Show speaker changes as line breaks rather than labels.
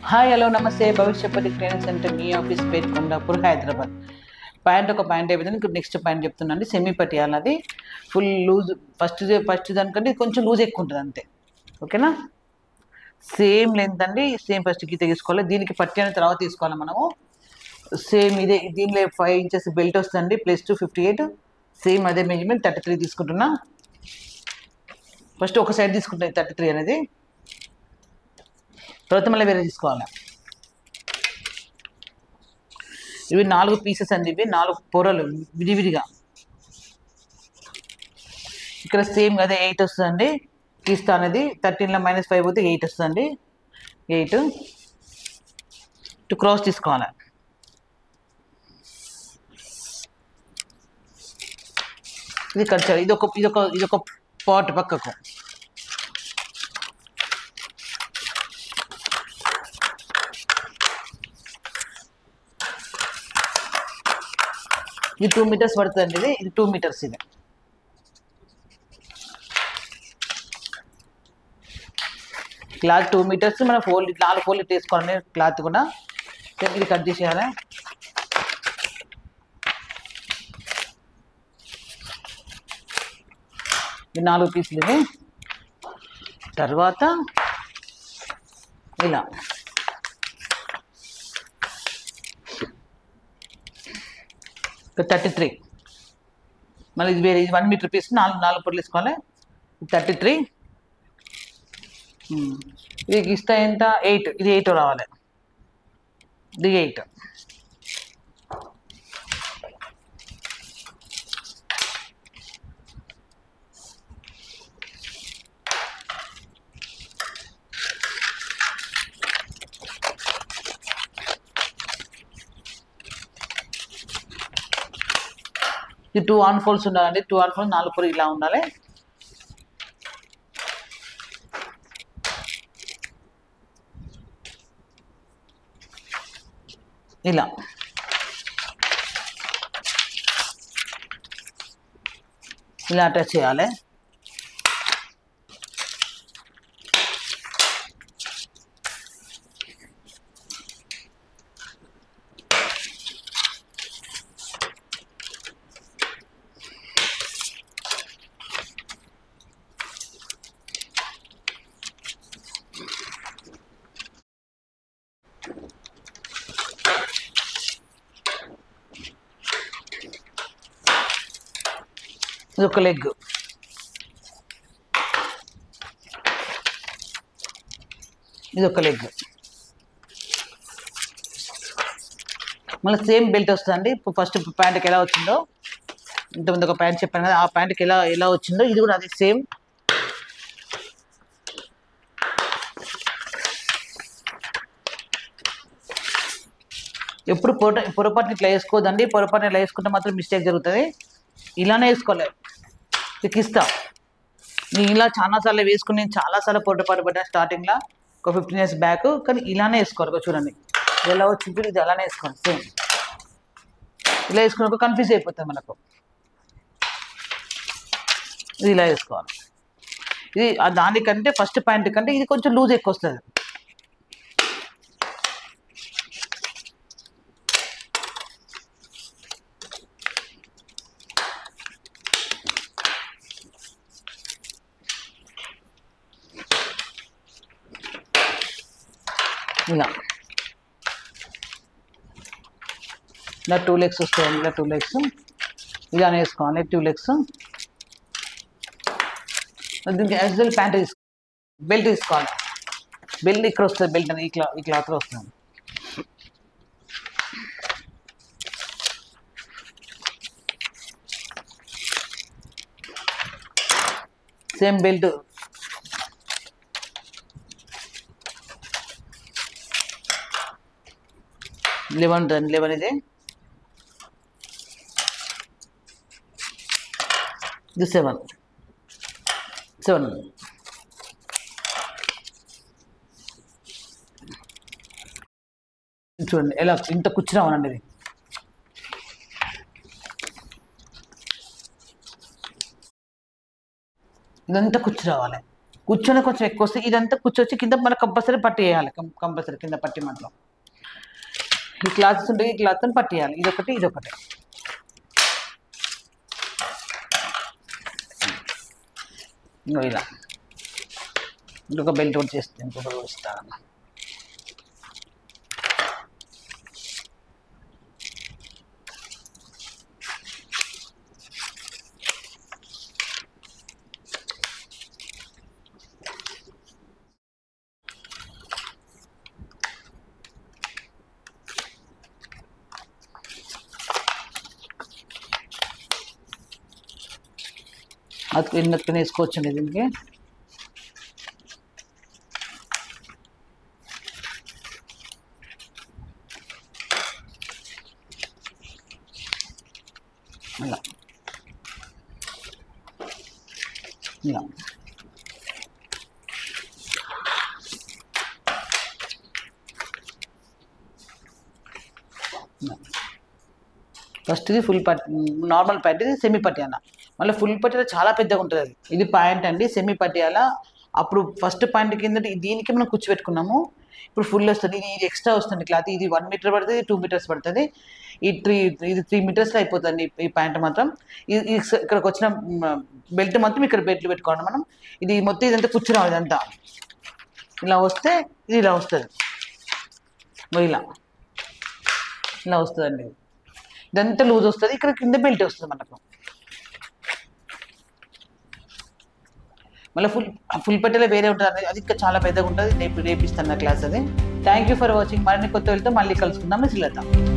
Hi hello నమస్తే భవిష్యపతి training centre మీ office పేరు Kondapur Hyderabad. Pant ఒక ప్యాంట్ అయిపోయింది. ఇప్పుడు నెక్స్ట్ ప్యాంట్ చెప్తున్నాండి. సెమీ పటియాల, అది ఫుల్ లూజ్. ఫస్ట్ దానికంటే కొంచెం లూజ్ ఎక్కువ ఉంటుంది అంతే. ఓకేనా? సేమ్ లెంత్ అండి, సేమ్ ఫస్ట్ గీత తీసుకోవాలి. దీనికి పట్టి అయిన తర్వాత తీసుకోవాలి మనము. సేమ్ ఇదే, దీనిలో 5 ఇంచెస్ బెల్ట్ వస్తుంది, +2 58. సేమ్ అదే మెజర్మెంట్ 33 తీసుకుంటున్నా. ఫస్ట్ ఒక సైడ్ తీసుకుంటాను 33 అనేది, తర్వాత మళ్ళీ వేరే తీసుకోవాలి. ఇవి 4 పీసెస్ అండి, ఇవి 4 పొరలు విడివిడిగా. ఇక్కడ సేమ్ అదే 8 వస్తుందండి. తీస్తా అనేది 13లో -5 పోతే 8 వస్తుందండి. 8 క్రాస్ తీసుకోవాలి. ఇది కట్టాలి. ఇదొక పాట్ పక్కకు. ఇది 2 మీటర్స్ పడుతుందండి. ఇది 2 మీటర్స్. ఇది క్లాత్ 2 మీటర్స్. మనం 4 ఫోల్డ్ తీసుకోవాలి క్లాత్ కూడా. ఇది కట్ చేసేయాలి. ఇది 4 పీసులు. ఇవి తర్వాత ఇలా ఇక్కడ 33. మళ్ళీ ఇది వేరే, ఇది 1 మీటర్ పీస్. 4 పొరలు తీసుకోవాలి. 33. ఇది ఇస్తా ఎంత? 8. ఇది 8 రావాలి. ఇది 8. ఇది 2 ఆన్ ఫోల్డ్స్ ఉండాలండి. 2 ఆన్ ఫోల్డ్, 4 పొరలు ఇలా ఉండాలి. ఇలా అటాచ్ చేయాలి. ఇది ఒక లెగ్. ఇది ఒక లెగ్. మళ్ళీ సేమ్ బెల్ట్ వస్తుందండి. ఇప్పుడు ఫస్ట్ ప్యాంట్కి ఎలా వచ్చిందో, ఇంతకుముందు ఒక ప్యాంట్ చెప్పాను కదా, ఆ ప్యాంట్కి ఎలా వచ్చిందో ఇది కూడా అదే సేమ్. ఎప్పుడు పొరపాటుని ఇట్లా వేసుకోవద్దండి. పొరపాటుని ఇలా వేసుకుంటే మాత్రం మిస్టేక్ జరుగుతుంది. ఇలానే వేసుకోవాలి. ఇస్తా నేను ఇలా చాలాసార్లు వేసుకుని, నేను చాలాసార్లు పొరపాటు పడ్డా స్టార్టింగ్లో, ఒక 15 years బ్యాక్. కానీ ఇలానే వేసుకోవాలి. చూడండి ఎలా వచ్చింది, ఇది అలానే వేసుకోవాలి. సేమ్ ఇలా వేసుకున్నాక కన్ఫ్యూజ్ అయిపోతుంది మనకు. ఇది ఇలా వేసుకోవాలి. ఇది దానికంటే ఫస్ట్ పాయింట్ కంటే ఇది కొంచెం లూజ్ ఎక్కువ వస్తుంది. ఇలా 2 legs వస్తాయండి. ఇలా 2 legs ఇలా వేసుకోవాలి. 2 legs. దీనికి యాక్చువల్ ప్యాంట్ బెల్ట్ తీసుకోవాలి. బెల్ట్ ఇక్కడ వస్తుంది. బెల్ట్ అనేది ఈ క్లాత్లో వస్తుంది. Same belt. లెవెన్ ఇది. ఇది 7. చూడండి ఎలా ఇంత కుచ్చి రావాలండి. ఇది ఇదంతా కుచ్చి రావాలి. కూర్చొని కొంచెం ఎక్కువ వస్తే ఇదంతా కూర్చొచ్చి కింద మనకు కంపల్సరీ పట్టి వేయాలి. కంపల్సరీ కింద పట్టి మాత్రం ఈ క్లాత్స్ ఉంటాయి, ఈ క్లాత్ని పట్టి వేయాలి. ఇదొకటి ఇదొకటి. ఇలా ఇంకొక బెల్ట్ కూడా చేస్తే ఇంకొక ఇస్తాను. అది ఎన్నెత్తుకుని వేసుకోవచ్చండి దీనికి. ఇలా ఇలా ఫస్ట్ ఇది ఫుల్ పట్టి, నార్మల్ పట్టి, ఇది సెమీ పట్టియాల. మళ్ళీ ఫుల్ పట్టియాల చాలా పెద్దగా ఉంటుంది అది. ఇది ప్యాంట్ అండి, సెమీ పట్టియాల. అప్పుడు ఫస్ట్ ప్యాంట్ కింద దీనికి మనం కూర్చోబెట్టుకున్నాము. ఇప్పుడు ఫుల్ వస్తుంది. ఇది ఎక్స్ట్రా వస్తుంది క్లాత్. ఇది 1 మీటర్ పడుతుంది, 2 మీటర్స్ పడుతుంది. ఇది 3 మీటర్స్లో అయిపోతుంది ఈ ప్యాంట్ మాత్రం. ఇది ఇక్కడికి వచ్చిన బెల్ట్ మొత్తం ఇక్కడ బెల్ట్లు పెట్టుకోండి మనం. ఇది మొత్తం ఇదంతా కూర్చున్నాం. ఇదంతా ఇలా వస్తే ఇది ఇలా వస్తుంది. ఇలా ఇలా వస్తుందండి. ఇదంతా లూజ్ వస్తుంది. ఇక్కడ కింద బెల్ట్ వస్తుంది మనకు. మళ్ళీ ఫుల్ పట్టేలా వేరే ఉంటుంది, అది ఇంకా చాలా పెద్దగా ఉంటుంది. రేపిస్తాను నా క్లాస్ అది. Thank you for watching. మరిన్ని కొత్త వెళ్తే మళ్ళీ కలుసుకుందాం. శ్రీలత.